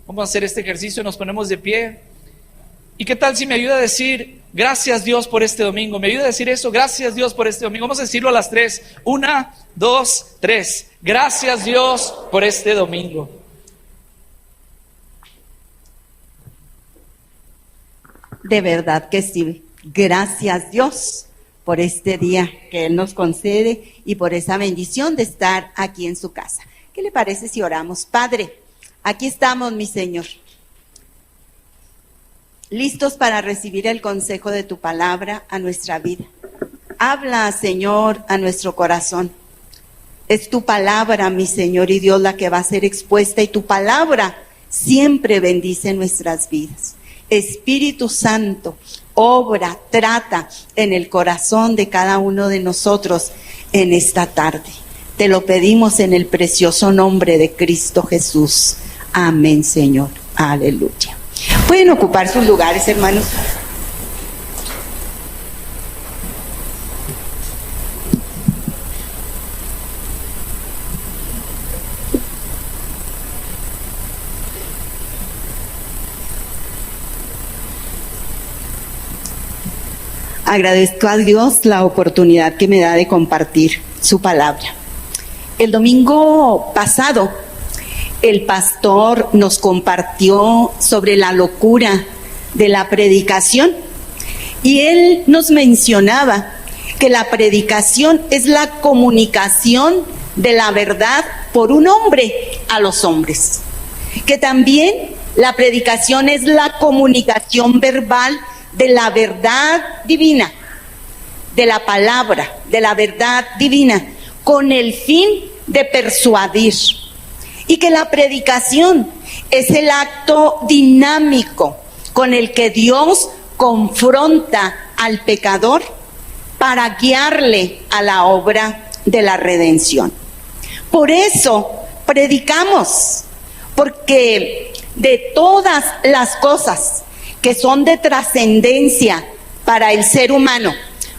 Vamos a hacer este ejercicio, nos ponemos de pie. ¿Y qué tal si me ayuda a decir, gracias Dios por este domingo? ¿Me ayuda a decir eso? Gracias Dios por este domingo. Vamos a decirlo a las 3. 1, 2, 3. Gracias Dios por este domingo. De verdad que sí. Gracias Dios por este día que Él nos concede y por esa bendición de estar aquí en su casa. ¿Qué le parece si oramos? Padre, aquí estamos, mi Señor, listos para recibir el consejo de tu palabra a nuestra vida. Habla, Señor, a nuestro corazón. Es tu palabra, mi Señor y Dios, la que va a ser expuesta, y tu palabra siempre bendice nuestras vidas. Espíritu Santo, obra, trata en el corazón de cada uno de nosotros en esta tarde. Te lo pedimos en el precioso nombre de Cristo Jesús. Amén, Señor. Aleluya. Pueden ocupar sus lugares, hermanos. Agradezco a Dios la oportunidad que me da de compartir su palabra. El domingo pasado, el pastor nos compartió sobre la locura de la predicación, y él nos mencionaba que la predicación es la comunicación de la verdad por un hombre a los hombres, que también la predicación es la comunicación verbal de la verdad divina, de la palabra, de la verdad divina, con el fin de persuadir. Y que la predicación es el acto dinámico con el que Dios confronta al pecador para guiarle a la obra de la redención. Por eso predicamos, porque de todas las cosas que son de trascendencia para el ser humano,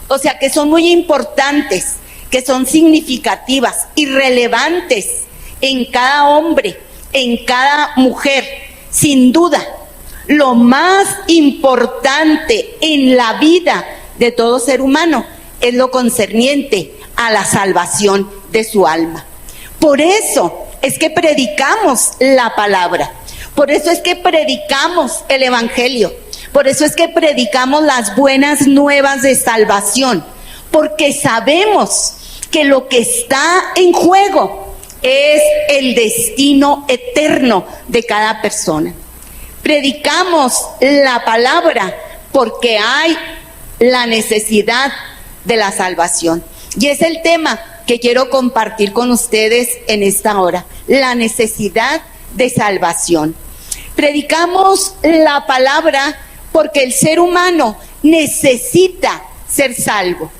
o sea, que son muy importantes, que son significativas y relevantes en cada hombre, en cada mujer, sin duda, lo más importante en la vida de todo ser humano es lo concerniente a la salvación de su alma. Por eso es que predicamos la palabra. Por eso es que predicamos el evangelio. Por eso es que predicamos las buenas nuevas de salvación. Porque sabemos que lo que está en juego es el destino eterno de cada persona. Predicamos la palabra porque hay la necesidad de la salvación. Y es el tema que quiero compartir con ustedes en esta hora. La necesidad de salvación. Predicamos la palabra porque el ser humano necesita ser salvo,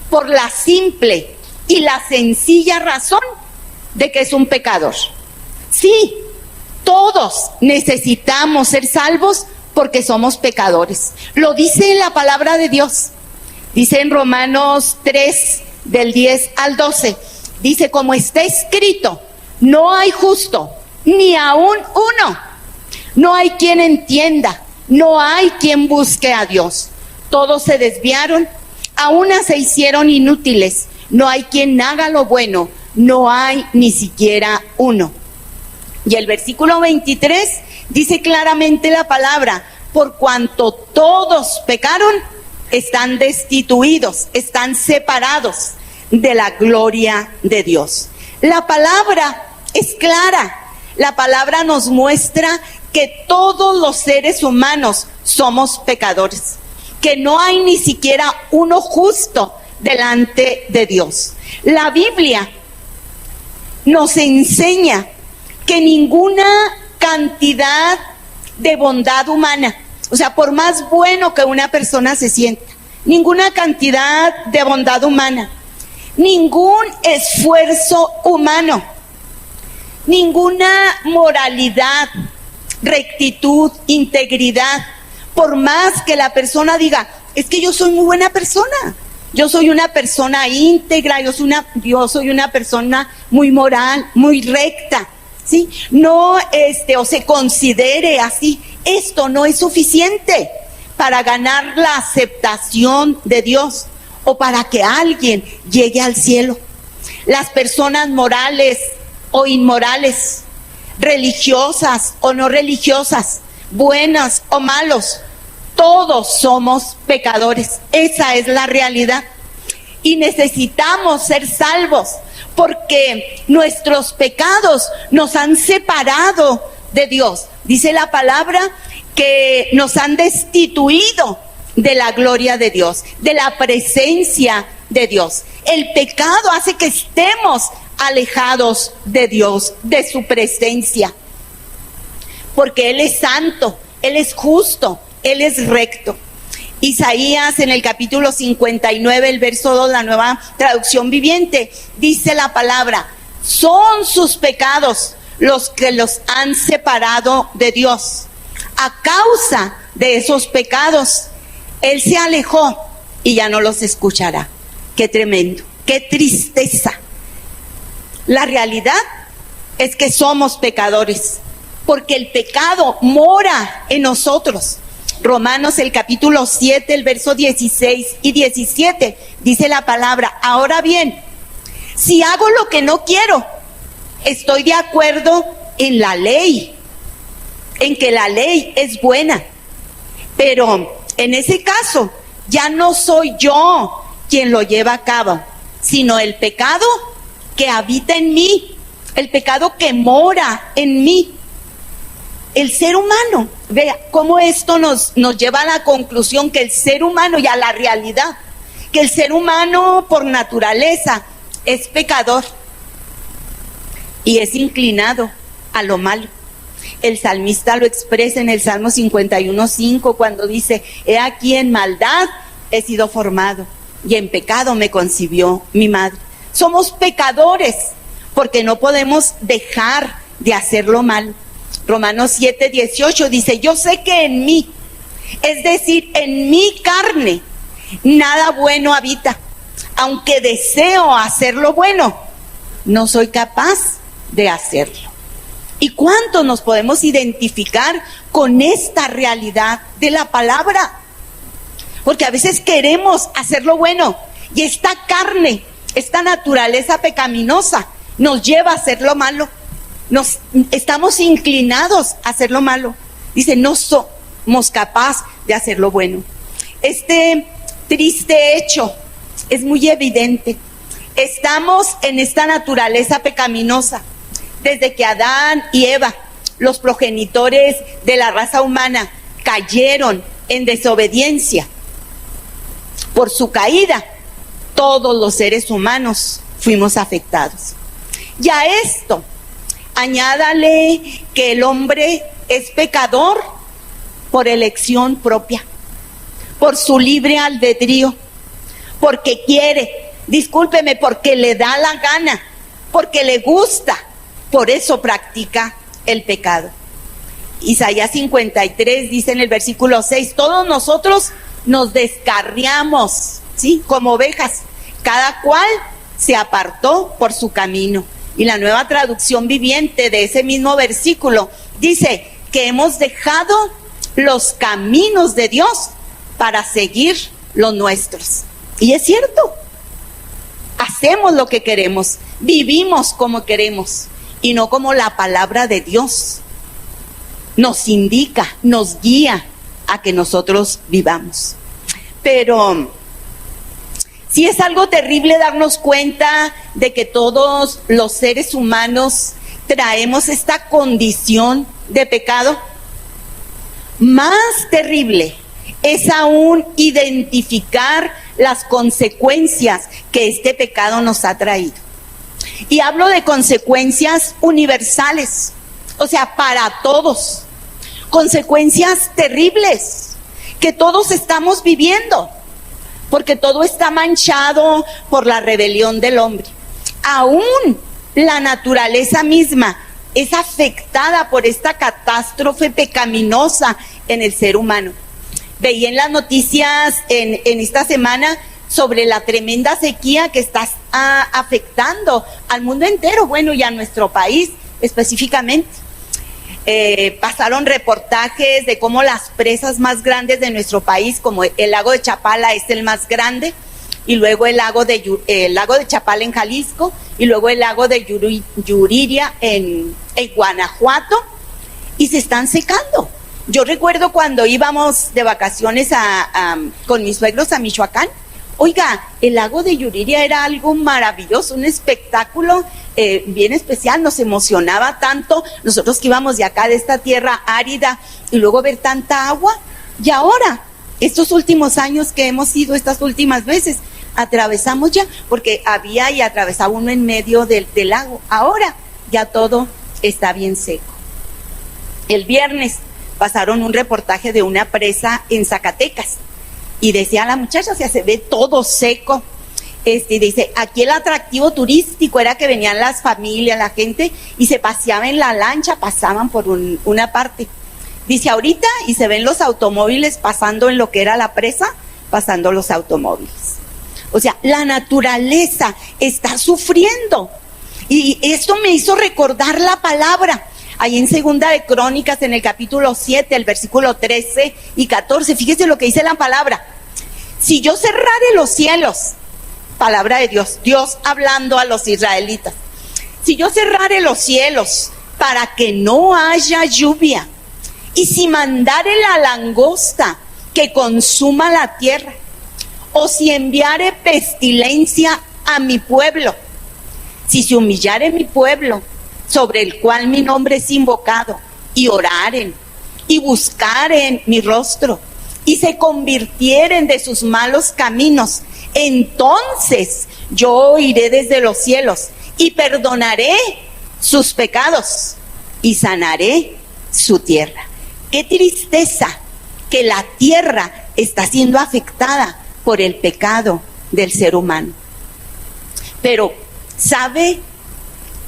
por la simple y la sencilla razón de que es un pecador. Sí, todos necesitamos ser salvos porque somos pecadores. Lo dice la palabra de Dios. Dice en Romanos 3, del 10 al 12. Dice, como está escrito, no hay justo, ni aún uno. No hay quien entienda, no hay quien busque a Dios. Todos se desviaron, a una se hicieron inútiles. No hay quien haga lo bueno, no hay ni siquiera uno. Y el versículo 23 dice claramente la palabra, por cuanto todos pecaron, están destituidos, están separados de la gloria de Dios. La palabra es clara. La palabra nos muestra que todos los seres humanos somos pecadores, que no hay ni siquiera uno justo delante de Dios. La Biblia nos enseña que ninguna cantidad de bondad humana, o sea, por más bueno que una persona se sienta, ninguna cantidad de bondad humana, ningún esfuerzo humano, ninguna moralidad, rectitud, integridad, por más que la persona diga, es que yo soy muy buena persona, yo soy una persona íntegra, yo soy una persona muy moral, muy recta. ¿sí? No, o se considere así. Esto no es suficiente para ganar la aceptación de Dios o para que alguien llegue al cielo. Las personas morales o inmorales, religiosas o no religiosas, buenas o malos, todos somos pecadores. Esa es la realidad. Y necesitamos ser salvos porque nuestros pecados nos han separado de Dios. Dice la palabra que nos han destituido de la gloria de Dios, de la presencia de Dios. El pecado hace que estemos alejados de Dios, de su presencia, porque Él es santo, Él es justo, Él es recto. Isaías en el capítulo 59, el verso 2, la Nueva Traducción Viviente, dice la palabra: son sus pecados los que los han separado de Dios. A causa de esos pecados, Él se alejó y ya no los escuchará. Qué tremendo, qué tristeza. La realidad es que somos pecadores, porque el pecado mora en nosotros. Romanos el capítulo 7, el verso 16 y 17, dice la palabra: ahora bien, si hago lo que no quiero, estoy de acuerdo en la ley, en que la ley es buena. Pero en ese caso, ya no soy yo quien lo lleva a cabo, sino el pecado que habita en mí, el pecado que mora en mí. El ser humano, vea cómo esto nos lleva a la conclusión que el ser humano y a la realidad, que el ser humano por naturaleza es pecador y es inclinado a lo malo. El salmista lo expresa en el Salmo 51:5 cuando dice: he aquí en maldad he sido formado y en pecado me concibió mi madre. Somos pecadores porque no podemos dejar de hacer lo malo. Romanos 7:18 dice: yo sé que en mí, es decir, en mi carne, nada bueno habita. Aunque deseo hacer lo bueno, no soy capaz de hacerlo. ¿Y cuánto nos podemos identificar con esta realidad de la palabra? Porque a veces queremos hacer lo bueno y esta carne, esta naturaleza pecaminosa nos lleva a hacer lo malo. Estamos inclinados a hacer lo malo. Dice: no somos capaces de hacer lo bueno. Este triste hecho es muy evidente. Estamos en esta naturaleza pecaminosa. Desde que Adán y Eva, los progenitores de la raza humana, cayeron en desobediencia, por su caída, todos los seres humanos fuimos afectados. Y a esto, añádale que el hombre es pecador por elección propia, por su libre albedrío, porque quiere, discúlpeme, porque le da la gana, porque le gusta. Por eso practica el pecado. Isaías 53 dice en el versículo 6: todos nosotros nos descarriamos, ¿sí?, como ovejas, cada cual se apartó por su camino. Y la Nueva Traducción Viviente de ese mismo versículo dice que hemos dejado los caminos de Dios para seguir los nuestros. Y es cierto, hacemos lo que queremos, vivimos como queremos y no como la palabra de Dios nos indica, nos guía a que nosotros vivamos. Pero sí es algo terrible darnos cuenta de que todos los seres humanos traemos esta condición de pecado. Más terrible es aún identificar las consecuencias que este pecado nos ha traído. Y hablo de consecuencias universales, o sea, para todos. Consecuencias terribles que todos estamos viviendo, porque todo está manchado por la rebelión del hombre. Aún la naturaleza misma es afectada por esta catástrofe pecaminosa en el ser humano. Veía en las noticias en esta semana sobre la tremenda sequía que está afectando al mundo entero, bueno, y a nuestro país específicamente. Pasaron reportajes de cómo las presas más grandes de nuestro país, como el lago de Chapala es el más grande, y luego el lago de Chapala en Jalisco, y luego el lago de Yuriria en Guanajuato, y se están secando. Yo recuerdo cuando íbamos de vacaciones con mis suegros a Michoacán. Oiga, el lago de Yuriria era algo maravilloso, un espectáculo bien especial, nos emocionaba tanto, nosotros que íbamos de acá, de esta tierra árida, y luego ver tanta agua. Y ahora, estos últimos años que hemos ido, estas últimas veces, atravesamos ya, porque había y atravesaba uno en medio del lago. Ahora ya todo está bien seco. El viernes pasaron un reportaje de una presa en Zacatecas, y decía la muchacha, o sea, se ve todo seco. Dice, aquí el atractivo turístico era que venían las familias, la gente, y se paseaba en la lancha, pasaban por una parte. Dice, ahorita, y se ven los automóviles pasando en lo que era la presa, pasando los automóviles. O sea, la naturaleza está sufriendo. Y esto me hizo recordar la palabra. Ahí en Segunda de Crónicas, en el capítulo 7, el versículo 13 y 14, fíjese lo que dice la palabra. Si yo cerrare los cielos, palabra de Dios, Dios hablando a los israelitas. Si yo cerrare los cielos para que no haya lluvia, y si mandare la langosta que consuma la tierra, o si enviare pestilencia a mi pueblo, si se humillare mi pueblo, sobre el cual mi nombre es invocado, y oraren, y buscaren mi rostro, y se convirtieren de sus malos caminos, entonces yo oiré desde los cielos, y perdonaré sus pecados, y sanaré su tierra. Qué tristeza que la tierra está siendo afectada por el pecado del ser humano. Pero, ¿sabe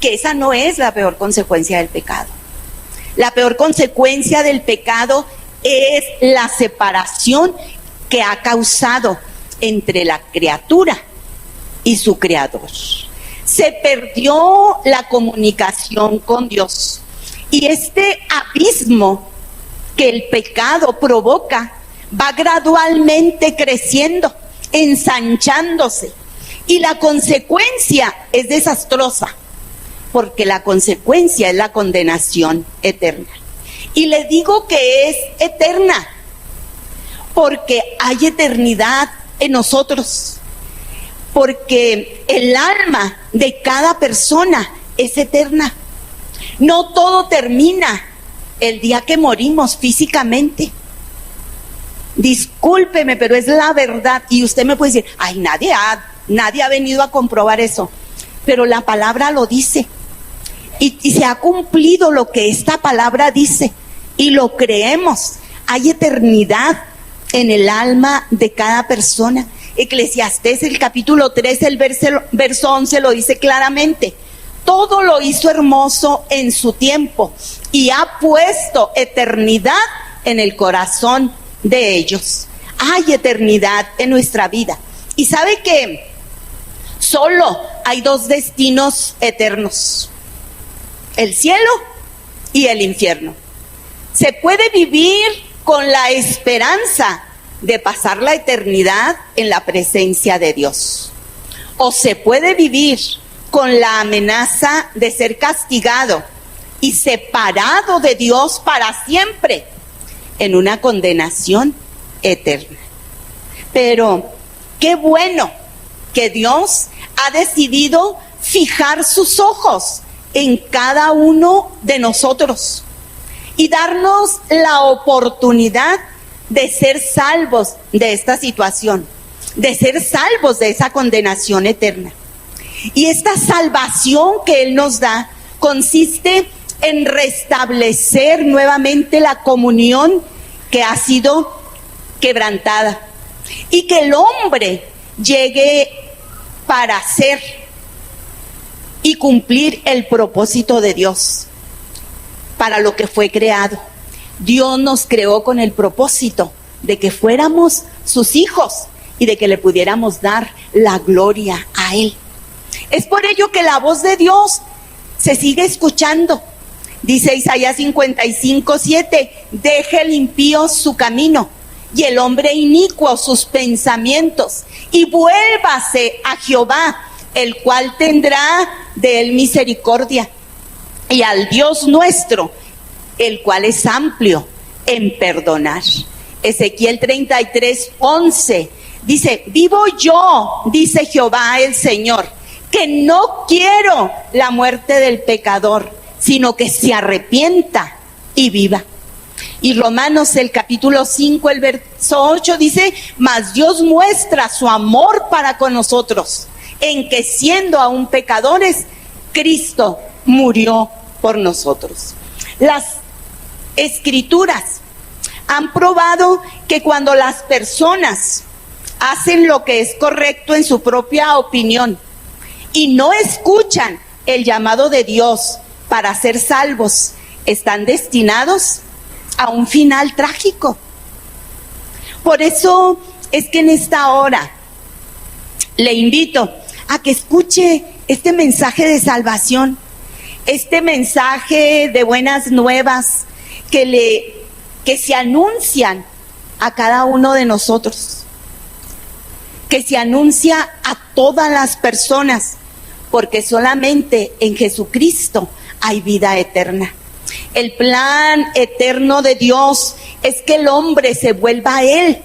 que esa no es la peor consecuencia del pecado? La peor consecuencia del pecado es la separación que ha causado entre la criatura y su creador. Se perdió la comunicación con Dios, y este abismo que el pecado provoca va gradualmente creciendo, ensanchándose, y la consecuencia es desastrosa, porque la consecuencia es la condenación eterna. Y le digo que es eterna, porque hay eternidad en nosotros, porque el alma de cada persona es eterna. No todo termina el día que morimos físicamente. Discúlpeme, pero es la verdad. Y usted me puede decir, ay, nadie ha venido a comprobar eso, pero la palabra lo dice. Y se ha cumplido lo que esta palabra dice, y lo creemos. Hay eternidad en el alma de cada persona. Eclesiastés, el capítulo 3, el verso 11 lo dice claramente. Todo lo hizo hermoso en su tiempo, y ha puesto eternidad en el corazón de ellos. Hay eternidad en nuestra vida. Y sabe que solo hay dos destinos eternos: el cielo y el infierno. Se puede vivir con la esperanza de pasar la eternidad en la presencia de Dios, o se puede vivir con la amenaza de ser castigado y separado de Dios para siempre en una condenación eterna. Pero qué bueno que Dios ha decidido fijar sus ojos en cada uno de nosotros y darnos la oportunidad de ser salvos de esta situación, de ser salvos de esa condenación eterna. Y esta salvación que Él nos da consiste en restablecer nuevamente la comunión que ha sido quebrantada, y que el hombre llegue para ser y cumplir el propósito de Dios, para lo que fue creado. Dios nos creó con el propósito de que fuéramos sus hijos y de que le pudiéramos dar la gloria a Él. Es por ello que la voz de Dios se sigue escuchando. Dice Isaías 55:7, deje el impío su camino y el hombre inicuo sus pensamientos, y vuélvase a Jehová, el cual tendrá de él misericordia, y al Dios nuestro, el cual es amplio en perdonar. Ezequiel 33:11 dice, vivo yo, dice Jehová el Señor, que no quiero la muerte del pecador, sino que se arrepienta y viva. Y Romanos, el capítulo 5, el verso 8 dice, mas Dios muestra su amor para con nosotros, en que siendo aún pecadores, Cristo murió por nosotros. Las Escrituras han probado que cuando las personas hacen lo que es correcto en su propia opinión y no escuchan el llamado de Dios para ser salvos, están destinados a un final trágico. Por eso es que en esta hora le invito a que escuche este mensaje de salvación, este mensaje de buenas nuevas que se anuncian a cada uno de nosotros, que se anuncia a todas las personas, porque solamente en Jesucristo hay vida eterna. El plan eterno de Dios es que el hombre se vuelva a Él.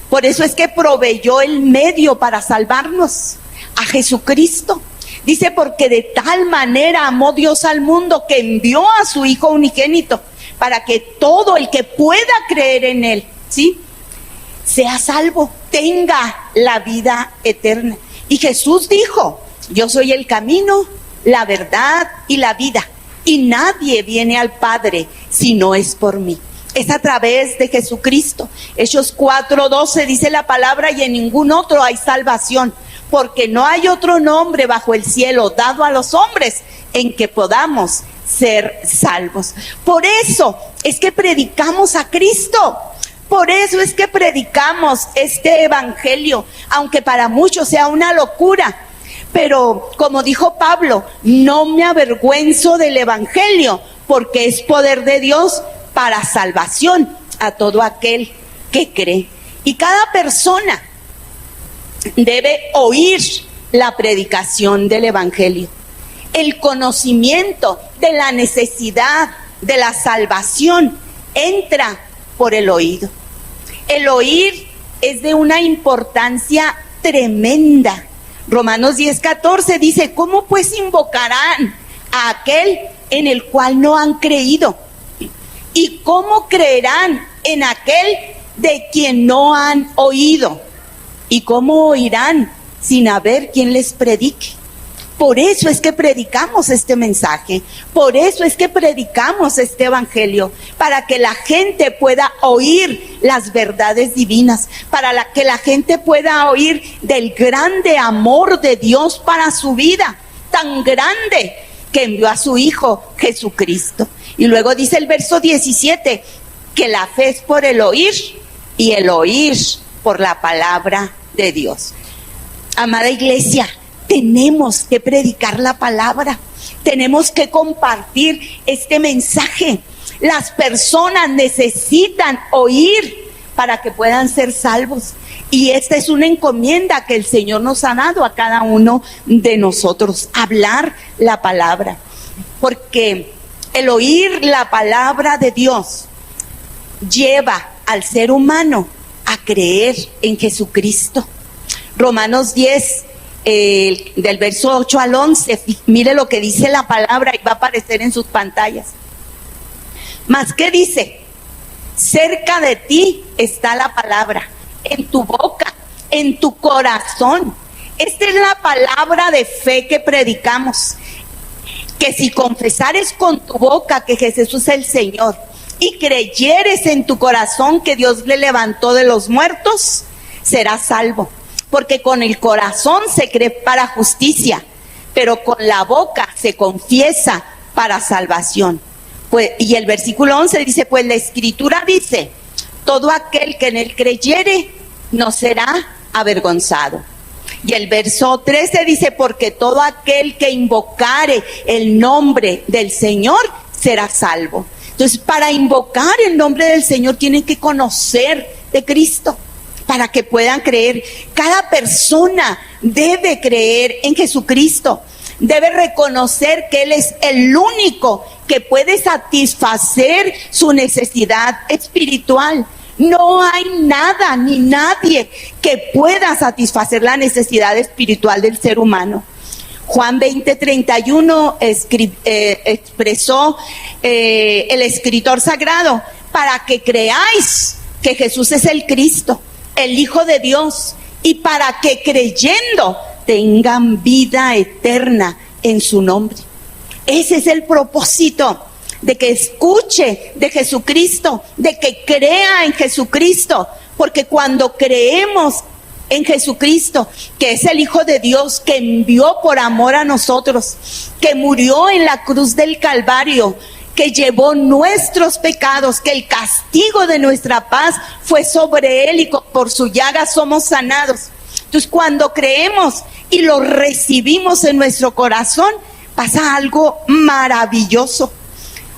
Por eso es que proveyó el medio para salvarnos, a Jesucristo. Dice, porque de tal manera amó Dios al mundo que envió a su Hijo unigénito, para que todo el que pueda creer en Él, ¿sí?, sea salvo, tenga la vida eterna. Y Jesús dijo, yo soy el camino, la verdad y la vida, y nadie viene al Padre si no es por mí. Es a través de Jesucristo. Hechos 4:12 dice la palabra, y en ningún otro hay salvación, porque no hay otro nombre bajo el cielo dado a los hombres en que podamos ser salvos. Por eso es que predicamos a Cristo. Por eso es que predicamos este evangelio, aunque para muchos sea una locura. Pero como dijo Pablo, no me avergüenzo del evangelio, porque es poder de Dios para salvación a todo aquel que cree. Y cada persona debe oír la predicación del evangelio. El conocimiento de la necesidad de la salvación entra por el oído. El oír es de una importancia tremenda. Romanos 10:14 dice, ¿cómo pues invocarán a aquel en el cual no han creído? ¿Y cómo creerán en aquel de quien no han oído? ¿Y cómo oirán sin haber quien les predique? Por eso es que predicamos este mensaje, por eso es que predicamos este evangelio, para que la gente pueda oír las verdades divinas, para que la gente pueda oír del grande amor de Dios para su vida, tan grande que envió a su Hijo Jesucristo. Y luego dice el verso 17, que la fe es por el oír y el oír por la palabra de Dios. Amada iglesia, tenemos que predicar la palabra, tenemos que compartir este mensaje. Las personas necesitan oír para que puedan ser salvos. Y esta es una encomienda que el Señor nos ha dado a cada uno de nosotros, hablar la palabra. Porque el oír la palabra de Dios lleva al ser humano a creer en Jesucristo. Romanos 10, del verso 8 al 11, mire lo que dice la palabra y va a aparecer en sus pantallas. Mas, ¿qué dice? Cerca de ti está la palabra, en tu boca, en tu corazón. Esta es la palabra de fe que predicamos, que si confesares con tu boca que Jesús es el Señor y creyeres en tu corazón que Dios le levantó de los muertos, serás salvo. Porque con el corazón se cree para justicia, pero con la boca se confiesa para salvación. Pues, y el versículo 11 dice, pues la Escritura dice, todo aquel que en él creyere no será avergonzado. Y el verso 13 dice, porque todo aquel que invocare el nombre del Señor será salvo. Entonces, para invocar el nombre del Señor tienen que conocer de Cristo para que puedan creer. Cada persona debe creer en Jesucristo, debe reconocer que Él es el único que puede satisfacer su necesidad espiritual. No hay nada ni nadie que pueda satisfacer la necesidad espiritual del ser humano. Juan 20:31 expresó el escritor sagrado, para que creáis que Jesús es el Cristo, el Hijo de Dios, y para que creyendo tengan vida eterna en su nombre. Ese es el propósito, de que escuche de Jesucristo, de que crea en Jesucristo, porque cuando creemos en Jesucristo, que es el Hijo de Dios, que envió por amor a nosotros, que murió en la cruz del Calvario, que llevó nuestros pecados, que el castigo de nuestra paz fue sobre Él y por su llaga somos sanados. Entonces, cuando creemos y lo recibimos en nuestro corazón, pasa algo maravilloso.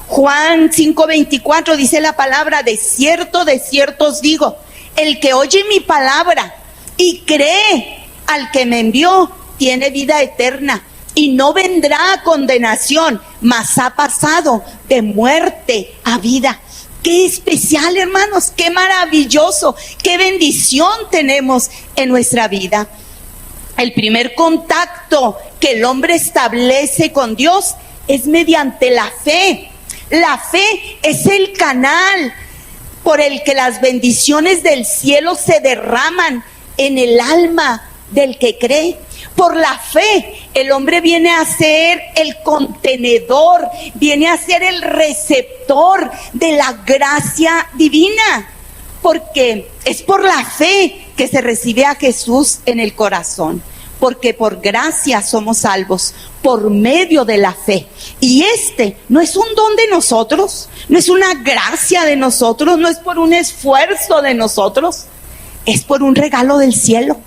Juan 5:24 dice la palabra, de cierto os digo, el que oye mi palabra y cree al que me envió, tiene vida eterna y no vendrá a condenación, mas ha pasado de muerte a vida. Qué especial, hermanos, qué maravilloso, qué bendición tenemos en nuestra vida. El primer contacto que el hombre establece con Dios es mediante la fe. La fe es el canal por el que las bendiciones del cielo se derraman en el alma del que cree. Por la fe, el hombre viene a ser el contenedor, viene a ser el receptor de la gracia divina, porque es por la fe que se recibe a Jesús en el corazón. Porque por gracia somos salvos, por medio de la fe. Y este no es un don de nosotros, no es una gracia de nosotros, no es por un esfuerzo de nosotros, es por un regalo del cielo,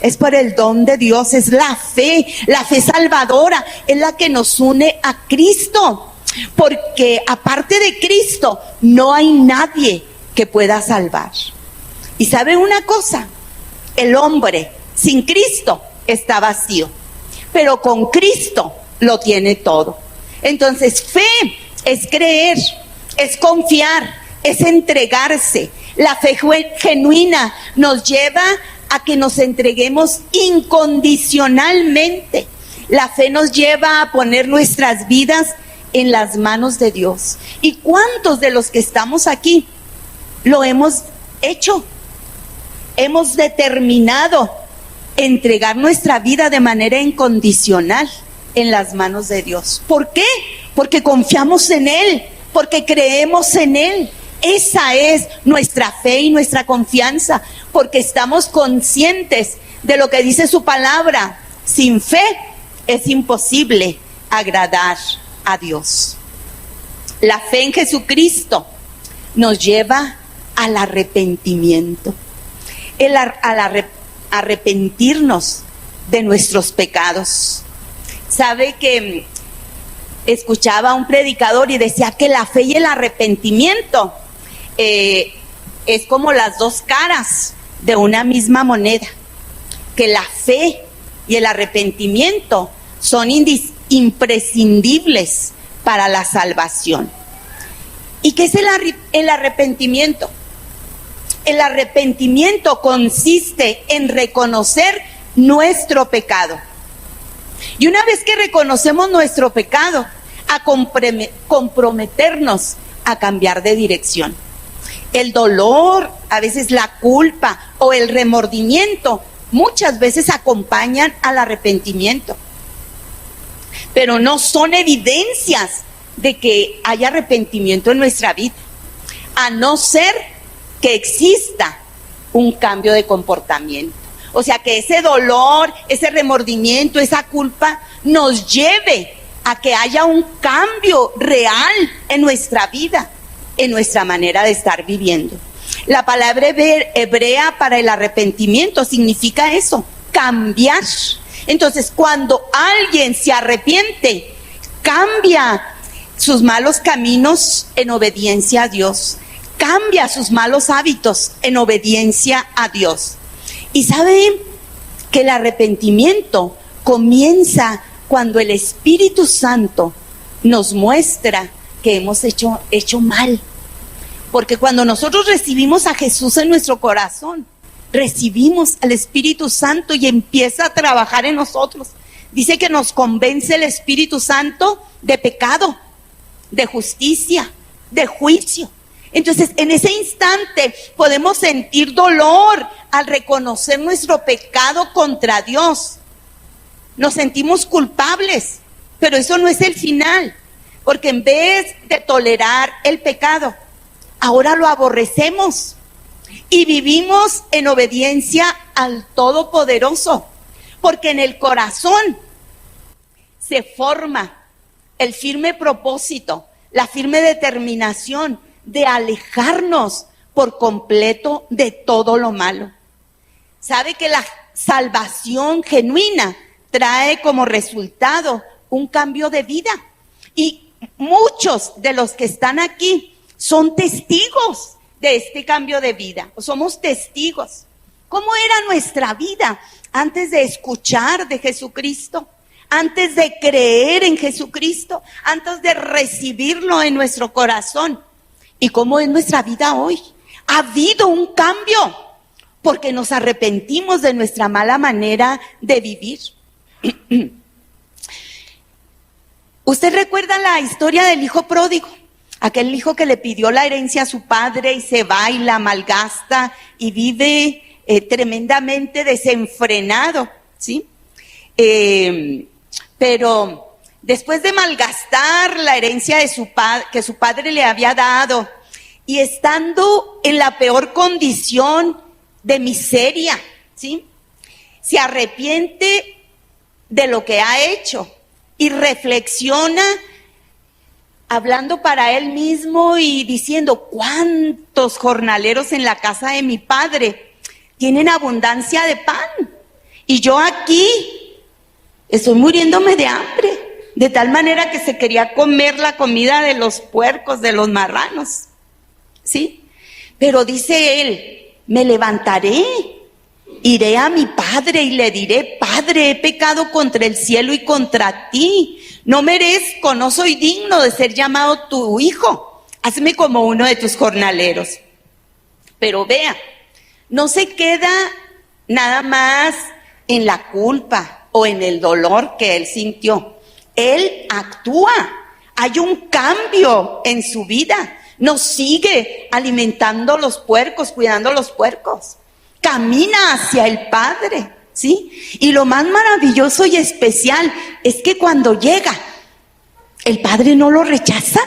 es por el don de Dios, es la fe salvadora, es la que nos une a Cristo. Porque aparte de Cristo, no hay nadie que pueda salvar. Y ¿sabe una cosa? El hombre sin Cristo está vacío, pero con Cristo lo tiene todo. Entonces, fe es creer, es confiar, es entregarse. La fe genuina nos lleva a que nos entreguemos incondicionalmente. La fe nos lleva a poner nuestras vidas en las manos de Dios. ¿Y cuántos de los que estamos aquí lo hemos hecho? Hemos determinado entregar nuestra vida de manera incondicional en las manos de Dios. ¿Por qué? Porque confiamos en Él, porque creemos en Él. Esa es nuestra fe y nuestra confianza, porque estamos conscientes de lo que dice su palabra. Sin fe es imposible agradar a Dios. La fe en Jesucristo nos lleva al arrepentimiento, arrepentirnos de nuestros pecados. Sabe que escuchaba a un predicador y decía que la fe y el arrepentimiento es como las dos caras de una misma moneda, que la fe y el arrepentimiento son imprescindibles para la salvación. ¿Y qué es el arrepentimiento? El arrepentimiento consiste en reconocer nuestro pecado. Y una vez que reconocemos nuestro pecado, a comprometernos a cambiar de dirección. El dolor, a veces la culpa o el remordimiento, muchas veces acompañan al arrepentimiento. Pero no son evidencias de que haya arrepentimiento en nuestra vida, a no ser que exista un cambio de comportamiento. O sea, que ese dolor, ese remordimiento, esa culpa nos lleve a que haya un cambio real en nuestra vida, en nuestra manera de estar viviendo. La palabra hebrea para el arrepentimiento significa eso, cambiar. Entonces, cuando alguien se arrepiente, cambia sus malos caminos en obediencia a Dios, cambia sus malos hábitos en obediencia a Dios. Y saben que el arrepentimiento comienza cuando el Espíritu Santo nos muestra que hemos hecho mal. Porque cuando nosotros recibimos a Jesús en nuestro corazón, recibimos al Espíritu Santo y empieza a trabajar en nosotros. Dice que nos convence el Espíritu Santo de pecado, de justicia, de juicio. Entonces, en ese instante podemos sentir dolor al reconocer nuestro pecado contra Dios. Nos sentimos culpables, pero eso no es el final, porque en vez de tolerar el pecado, ahora lo aborrecemos y vivimos en obediencia al Todopoderoso, porque en el corazón se forma el firme propósito, la firme determinación de alejarnos por completo de todo lo malo. Sabe que la salvación genuina trae como resultado un cambio de vida, y muchos de los que están aquí son testigos de este cambio de vida. Somos testigos. ¿Cómo era nuestra vida antes de escuchar de Jesucristo? Antes de creer en Jesucristo, antes de recibirlo en nuestro corazón. ¿Y cómo es nuestra vida hoy? Ha habido un cambio, porque nos arrepentimos de nuestra mala manera de vivir. ¿Usted recuerda la historia del hijo pródigo? Aquel hijo que le pidió la herencia a su padre y se va y la malgasta y vive tremendamente desenfrenado, ¿sí? Pero después de malgastar la herencia de su padre, que su padre le había dado, y estando en la peor condición de miseria, ¿sí?, se arrepiente de lo que ha hecho y reflexiona, hablando para él mismo y diciendo: ¿cuántos jornaleros en la casa de mi padre tienen abundancia de pan? Y yo aquí estoy muriéndome de hambre, de tal manera que se quería comer la comida de los puercos, de los marranos, ¿sí? Pero dice él: me levantaré, iré a mi padre y le diré: Padre, he pecado contra el cielo y contra ti. No merezco, no soy digno de ser llamado tu hijo. Hazme como uno de tus jornaleros. Pero vea, no se queda nada más en la culpa o en el dolor que él sintió. Él actúa. Hay un cambio en su vida. No sigue alimentando los puercos, cuidando los puercos. Camina hacia el Padre, ¿sí? Y lo más maravilloso y especial es que cuando llega, el Padre no lo rechaza.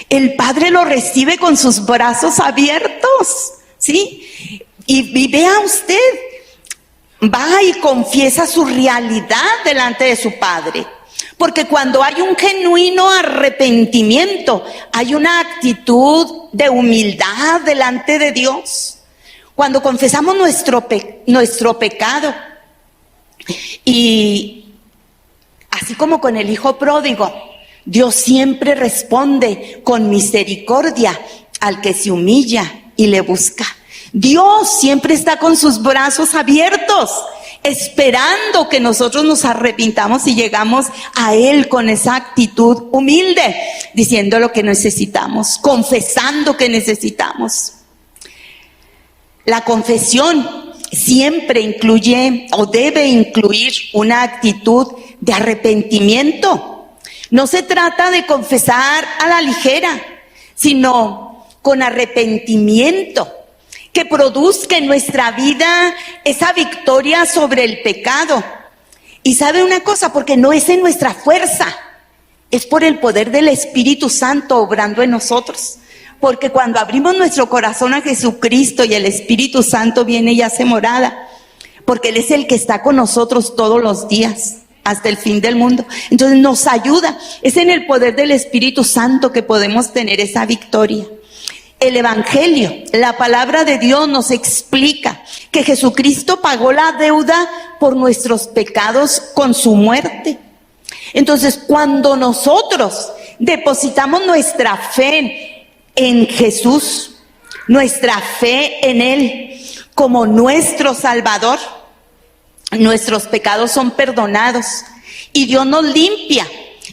El Padre lo recibe con sus brazos abiertos, ¿sí? Y vea usted, va y confiesa su realidad delante de su Padre. Porque cuando hay un genuino arrepentimiento, hay una actitud de humildad delante de Dios. Cuando confesamos nuestro pecado, y así como con el hijo pródigo, Dios siempre responde con misericordia al que se humilla y le busca. Dios siempre está con sus brazos abiertos, esperando que nosotros nos arrepintamos y llegamos a Él con esa actitud humilde, diciendo lo que necesitamos, confesando que necesitamos. La confesión siempre incluye o debe incluir una actitud de arrepentimiento. No se trata de confesar a la ligera, sino con arrepentimiento, que produzca en nuestra vida esa victoria sobre el pecado. Y sabe una cosa, porque no es en nuestra fuerza, es por el poder del Espíritu Santo obrando en nosotros. Porque cuando abrimos nuestro corazón a Jesucristo y el Espíritu Santo viene y hace morada, porque Él es el que está con nosotros todos los días, hasta el fin del mundo. Entonces nos ayuda, es en el poder del Espíritu Santo que podemos tener esa victoria. El Evangelio, la palabra de Dios nos explica que Jesucristo pagó la deuda por nuestros pecados con su muerte. Entonces, cuando nosotros depositamos nuestra fe en Jesús, nuestra fe en Él como nuestro Salvador, nuestros pecados son perdonados y Dios nos limpia.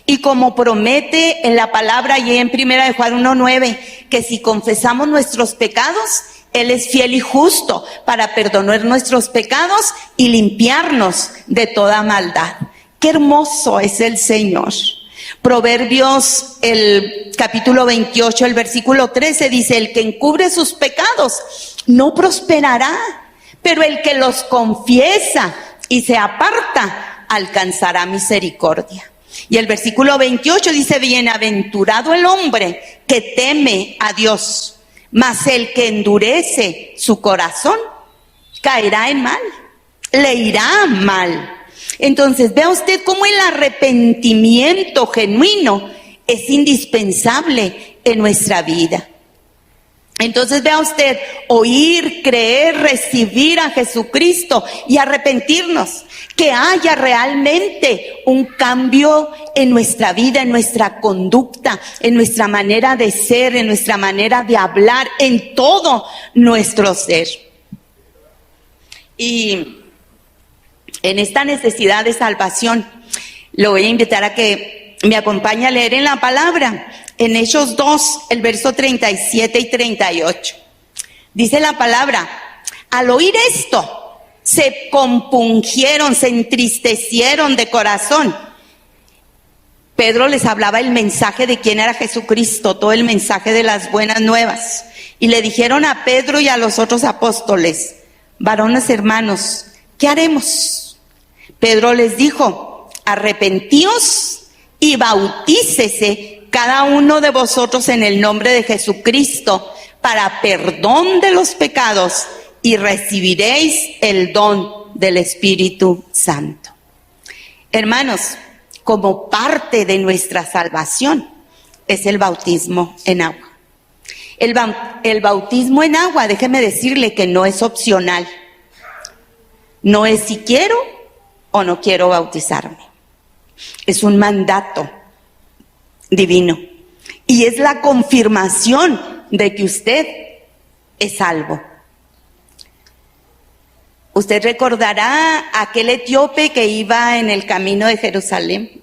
Y como promete en la palabra y en 1 Juan 1:9, que si confesamos nuestros pecados, Él es fiel y justo para perdonar nuestros pecados y limpiarnos de toda maldad. Qué hermoso es el Señor. Proverbios, el capítulo 28, el versículo 13 dice: el que encubre sus pecados no prosperará, pero el que los confiesa y se aparta alcanzará misericordia. Y el versículo 28 dice: bienaventurado el hombre que teme a Dios, mas el que endurece su corazón caerá en mal, le irá mal. Entonces, vea usted cómo el arrepentimiento genuino es indispensable en nuestra vida. Entonces, vea usted, oír, creer, recibir a Jesucristo y arrepentirnos, que haya realmente un cambio en nuestra vida, en nuestra conducta, en nuestra manera de ser, en nuestra manera de hablar, en todo nuestro ser. Y en esta necesidad de salvación, lo voy a invitar a que me acompañe a leer en la palabra. En Hechos 2, el verso 37 y 38. Dice la palabra: al oír esto, se compungieron, se entristecieron de corazón. Pedro les hablaba el mensaje de quién era Jesucristo, todo el mensaje de las buenas nuevas. Y le dijeron a Pedro y a los otros apóstoles: varones hermanos, ¿qué haremos? Pedro les dijo: arrepentíos y bautícese cada uno de vosotros en el nombre de Jesucristo para perdón de los pecados y recibiréis el don del Espíritu Santo. Hermanos, como parte de nuestra salvación es el bautismo en agua. El bautismo en agua, déjeme decirle que no es opcional. No es si quiero o no quiero bautizarme. Es un mandato divino. Y es la confirmación de que usted es salvo. Usted recordará a aquel etíope que iba en el camino de Jerusalén,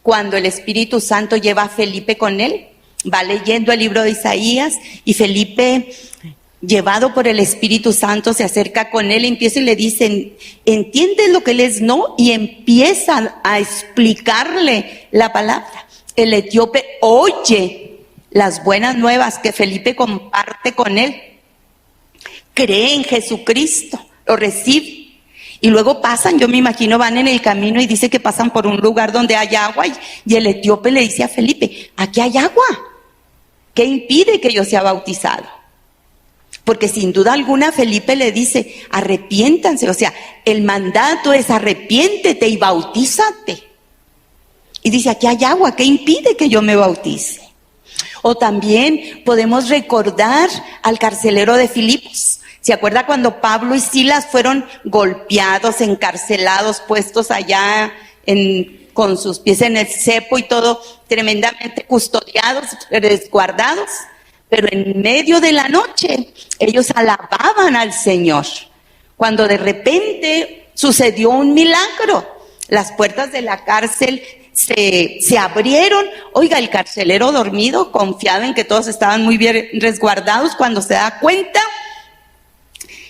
cuando el Espíritu Santo lleva a Felipe con él. Va leyendo el libro de Isaías y Felipe, llevado por el Espíritu Santo, se acerca con él, empieza y le dice: ¿entiendes lo que él es? No, y empieza a explicarle la palabra. El etíope oye las buenas nuevas que Felipe comparte con él, cree en Jesucristo, lo recibe. Y luego pasan, yo me imagino, van en el camino y dice que pasan por un lugar donde hay agua y el etíope le dice a Felipe: aquí hay agua, ¿qué impide que yo sea bautizado? Porque sin duda alguna Felipe le dice: arrepiéntanse, o sea, el mandato es arrepiéntete y bautízate. Y dice: aquí hay agua, ¿qué impide que yo me bautice? O también podemos recordar al carcelero de Filipos. ¿Se acuerda cuando Pablo y Silas fueron golpeados, encarcelados, puestos allá con sus pies en el cepo y todo, tremendamente custodiados, resguardados? Pero en medio de la noche ellos alababan al Señor, cuando de repente sucedió un milagro. Las puertas de la cárcel se abrieron. Oiga, el carcelero dormido, confiado en que todos estaban muy bien resguardados, cuando se da cuenta,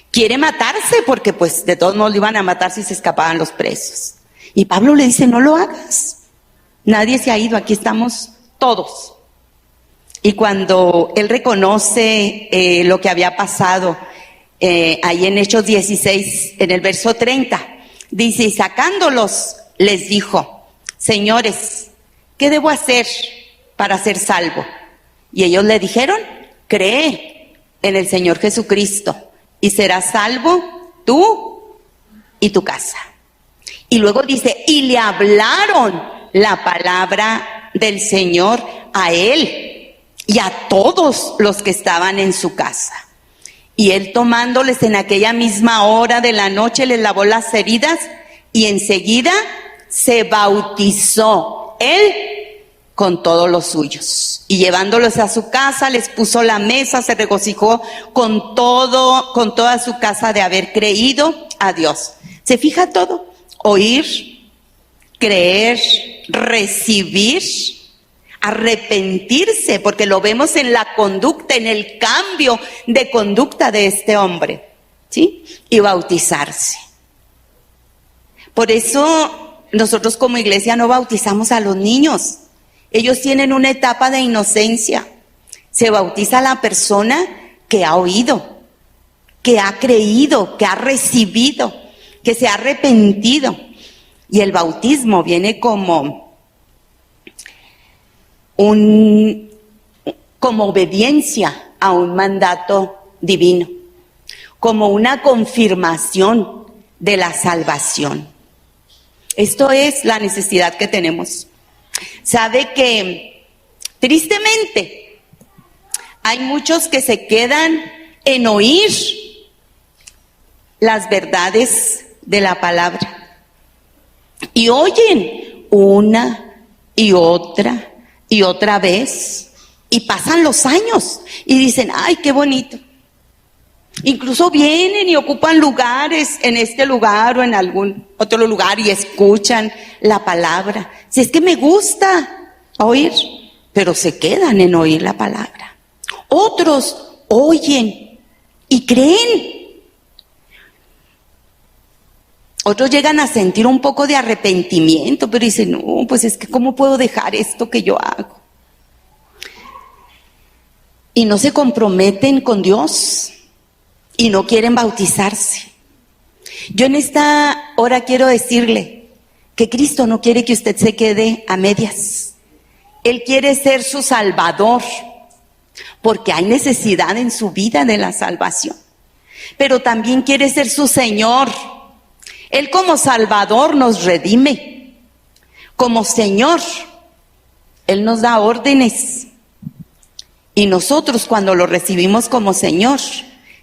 quiere matarse, porque pues de todos modos lo iban a matar si se escapaban los presos. Y Pablo le dice: no lo hagas, nadie se ha ido, aquí estamos todos. Y cuando él reconoce lo que había pasado, ahí en Hechos 16, en el verso 30, dice: y sacándolos, les dijo: señores, ¿qué debo hacer para ser salvo? Y ellos le dijeron: cree en el Señor Jesucristo y serás salvo tú y tu casa. Y luego dice: y le hablaron la palabra del Señor a él y a todos los que estaban en su casa. Y él, tomándoles en aquella misma hora de la noche, les lavó las heridas y enseguida se bautizó él con todos los suyos. Y llevándolos a su casa, les puso la mesa, se regocijó con toda su casa de haber creído a Dios. ¿Se fija todo? Oír, creer, recibir, arrepentirse, porque lo vemos en la conducta, en el cambio de conducta de este hombre, ¿sí? Y bautizarse. Por eso nosotros como iglesia no bautizamos a los niños. Ellos tienen una etapa de inocencia. Se bautiza a la persona que ha oído, que ha creído, que ha recibido, que se ha arrepentido. Y el bautismo viene como obediencia a un mandato divino, como una confirmación de la salvación. Esto es la necesidad que tenemos. Sabe que tristemente hay muchos que se quedan en oír las verdades de la palabra y oyen una y otra vez, y pasan los años y dicen, ay, qué bonito. Incluso vienen y ocupan lugares en este lugar o en algún otro lugar y escuchan la palabra. Si es que me gusta oír, pero se quedan en oír la palabra. Otros oyen y creen. Otros llegan a sentir un poco de arrepentimiento, pero dicen, no, pues es que ¿cómo puedo dejar esto que yo hago? Y no se comprometen con Dios y no quieren bautizarse. Yo en esta hora quiero decirle que Cristo no quiere que usted se quede a medias. Él quiere ser su Salvador, porque hay necesidad en su vida de la salvación. Pero también quiere ser su Señor. Él como Salvador nos redime. Como Señor, Él nos da órdenes. Y nosotros cuando lo recibimos como Señor,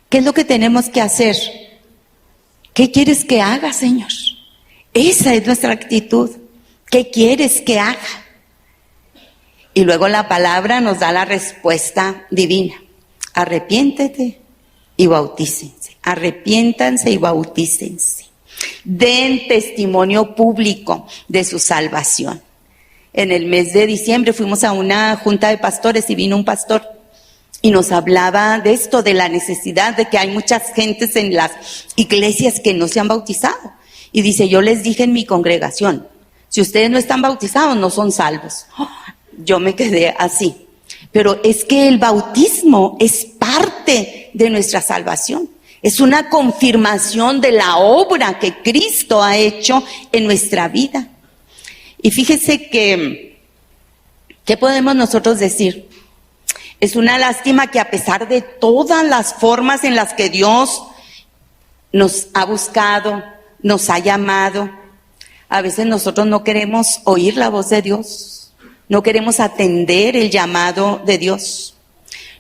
¿qué es lo que tenemos que hacer? ¿Qué quieres que haga, Señor? Esa es nuestra actitud. ¿Qué quieres que haga? Y luego la palabra nos da la respuesta divina. Arrepiéntete y bautícense. Arrepiéntanse y bautícense. Den testimonio público de su salvación. En el mes de diciembre fuimos a una junta de pastores y vino un pastor y nos hablaba de esto, de la necesidad de que hay muchas gentes en las iglesias que no se han bautizado. Y dice, yo les dije en mi congregación, si ustedes no están bautizados, no son salvos. Yo me quedé así. Pero es que el bautismo es parte de nuestra salvación. Es una confirmación de la obra que Cristo ha hecho en nuestra vida. Y fíjese que, ¿qué podemos nosotros decir? Es una lástima que a pesar de todas las formas en las que Dios nos ha buscado, nos ha llamado, a veces nosotros no queremos oír la voz de Dios, no queremos atender el llamado de Dios,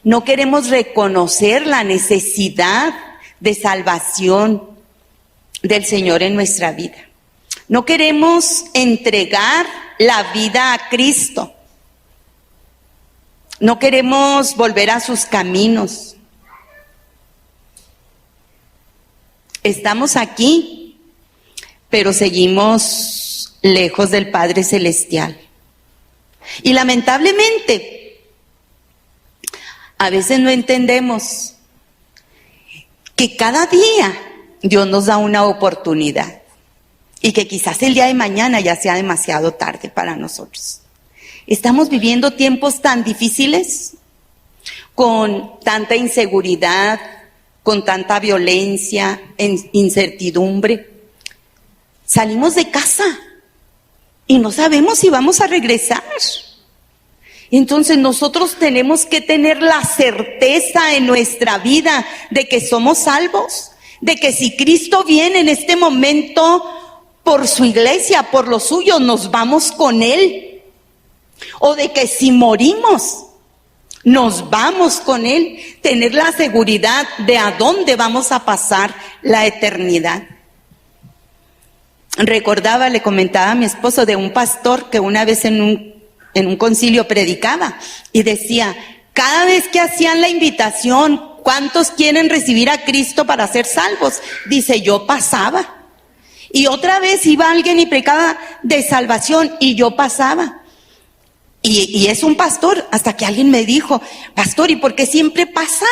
no queremos reconocer la necesidad de salvación del Señor en nuestra vida. No queremos entregar la vida a Cristo. No queremos volver a sus caminos. Estamos aquí, pero seguimos lejos del Padre Celestial. Y lamentablemente, a veces no entendemos que cada día Dios nos da una oportunidad. Y que quizás el día de mañana ya sea demasiado tarde para nosotros. Estamos viviendo tiempos tan difíciles, con tanta inseguridad, con tanta violencia, incertidumbre. Salimos de casa y no sabemos si vamos a regresar. Entonces nosotros tenemos que tener la certeza en nuestra vida de que somos salvos, de que si Cristo viene en este momento por su iglesia, por los suyos, nos vamos con Él. O de que si morimos, nos vamos con Él, tener la seguridad de a dónde vamos a pasar la eternidad. Le comentaba a mi esposo de un pastor que una vez en un concilio predicaba y decía, cada vez que hacían la invitación, ¿cuántos quieren recibir a Cristo para ser salvos? Dice, yo pasaba. Y otra vez iba alguien y predicaba de salvación y yo pasaba. Y es un pastor, hasta que alguien me dijo, pastor, ¿y por qué siempre pasa?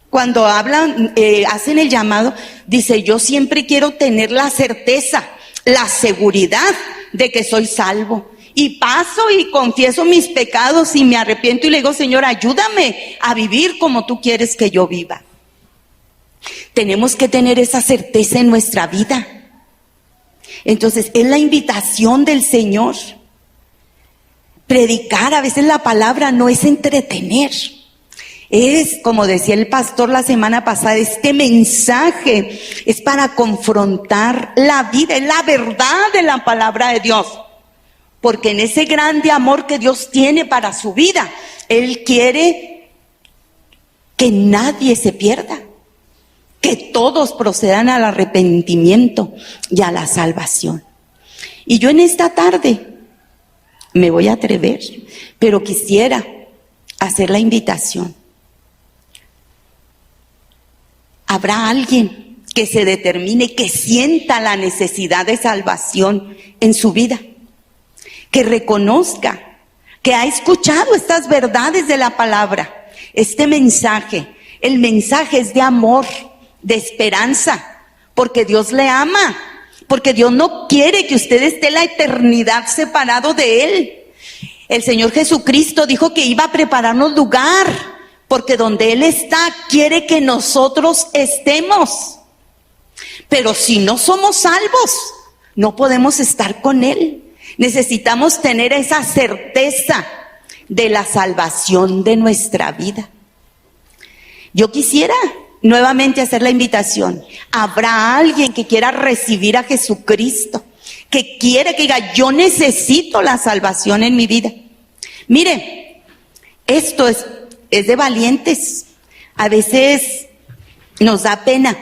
Cuando hablan, hacen el llamado, dice, yo siempre quiero tener la certeza, la seguridad de que soy salvo. Y paso y confieso mis pecados y me arrepiento y le digo, Señor, ayúdame a vivir como tú quieres que yo viva. Tenemos que tener esa certeza en nuestra vida. Entonces, es la invitación del Señor. Predicar, a veces la palabra no es entretener. Es, como decía el pastor la semana pasada, este mensaje es para confrontar la vida, es la verdad de la palabra de Dios. Porque en ese grande amor que Dios tiene para su vida, Él quiere que nadie se pierda, que todos procedan al arrepentimiento y a la salvación. Y yo en esta tarde me voy a atrever, pero quisiera hacer la invitación. ¿Habrá alguien que se determine, que sienta la necesidad de salvación en su vida? Que reconozca, que ha escuchado estas verdades de la palabra, este mensaje. El mensaje es de amor, de esperanza, porque Dios le ama, porque Dios no quiere que usted esté la eternidad separado de Él. El Señor Jesucristo dijo que iba a prepararnos lugar, porque donde Él está, quiere que nosotros estemos. Pero si no somos salvos, no podemos estar con Él. Necesitamos tener esa certeza de la salvación de nuestra vida. Yo quisiera nuevamente hacer la invitación. ¿Habrá alguien que quiera recibir a Jesucristo? Que quiere, que diga, yo necesito la salvación en mi vida. Mire, esto es de valientes. A veces nos da pena,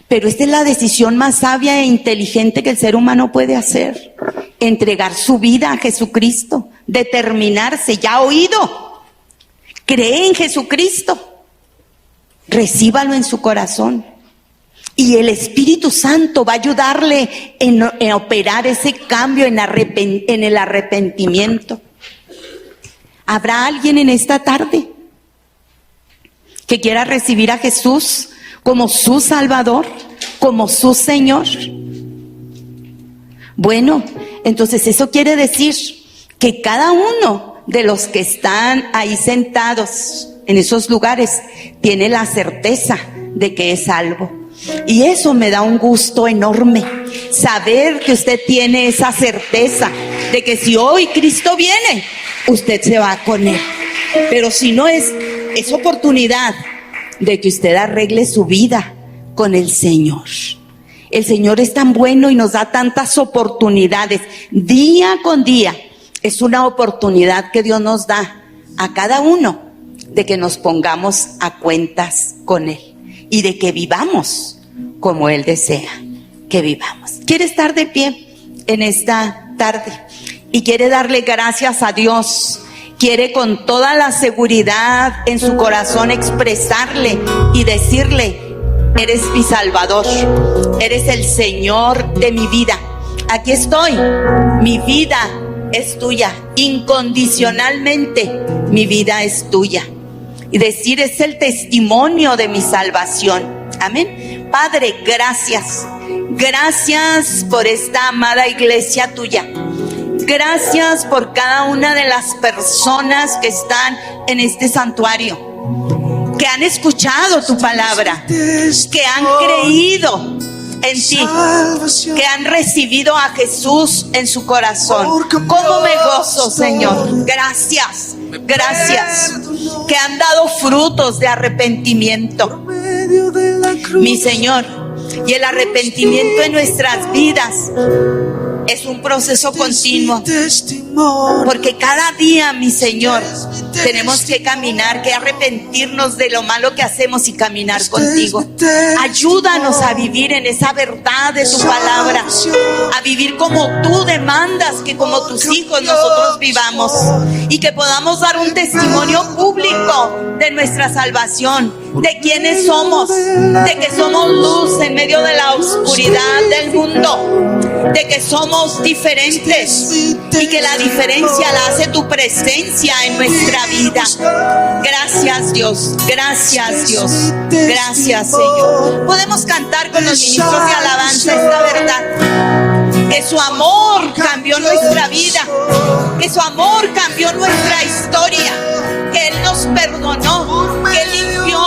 pero esta es la decisión más sabia e inteligente que el ser humano puede hacer. Entregar su vida a Jesucristo, determinarse, ya ha oído, cree en Jesucristo, recíbalo en su corazón. Y el Espíritu Santo va a ayudarle en operar ese cambio, en el arrepentimiento. ¿Habrá alguien en esta tarde que quiera recibir a Jesús como su Salvador, como su Señor? Bueno, entonces eso quiere decir que cada uno de los que están ahí sentados en esos lugares tiene la certeza de que es salvo. Y eso me da un gusto enorme, saber que usted tiene esa certeza de que si hoy Cristo viene, usted se va con Él. Pero si no, es oportunidad de que usted arregle su vida con el Señor. El Señor es tan bueno y nos da tantas oportunidades día con día. Es una oportunidad que Dios nos da a cada uno de que nos pongamos a cuentas con Él y de que vivamos como Él desea que vivamos. ¿Quiere estar de pie en esta tarde? Y quiere darle gracias a Dios. Quiere con toda la seguridad en su corazón expresarle y decirle: eres mi Salvador, eres el Señor de mi vida. Aquí estoy, mi vida es tuya, incondicionalmente mi vida es tuya. Y decir: es el testimonio de mi salvación. Amén. Padre, gracias. Gracias por esta amada iglesia tuya. Gracias por cada una de las personas que están en este santuario, que han escuchado tu palabra, que han creído en ti, que han recibido a Jesús en su corazón. ¿Cómo me gozo, Señor? Gracias, gracias, que han dado frutos de arrepentimiento, mi Señor. Y el arrepentimiento en nuestras vidas Es un proceso continuo, porque cada día, mi Señor, tenemos que caminar, que arrepentirnos de lo malo que hacemos y caminar contigo. Ayúdanos a vivir en esa verdad de tu palabra, a vivir como tú demandas que como tus hijos nosotros vivamos, y que podamos dar un testimonio público de nuestra salvación, de quiénes somos, de que somos luz en medio de la oscuridad del mundo, de que somos diferentes y que la diferencia la hace tu presencia en nuestra vida. Gracias, Dios. Gracias, Dios. Gracias, Señor. Podemos cantar con los ministros de alabanza esta verdad, que su amor cambió nuestra vida, que su amor cambió nuestra historia, que Él nos perdonó, que limpió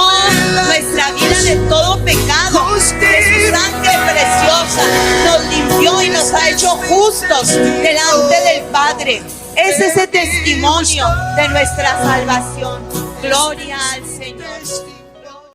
nuestra vida de todo pecado, que su sangre preciosa nos limpió y nos ha hecho justos delante del Padre. Es ese testimonio de nuestra salvación. Gloria al Señor.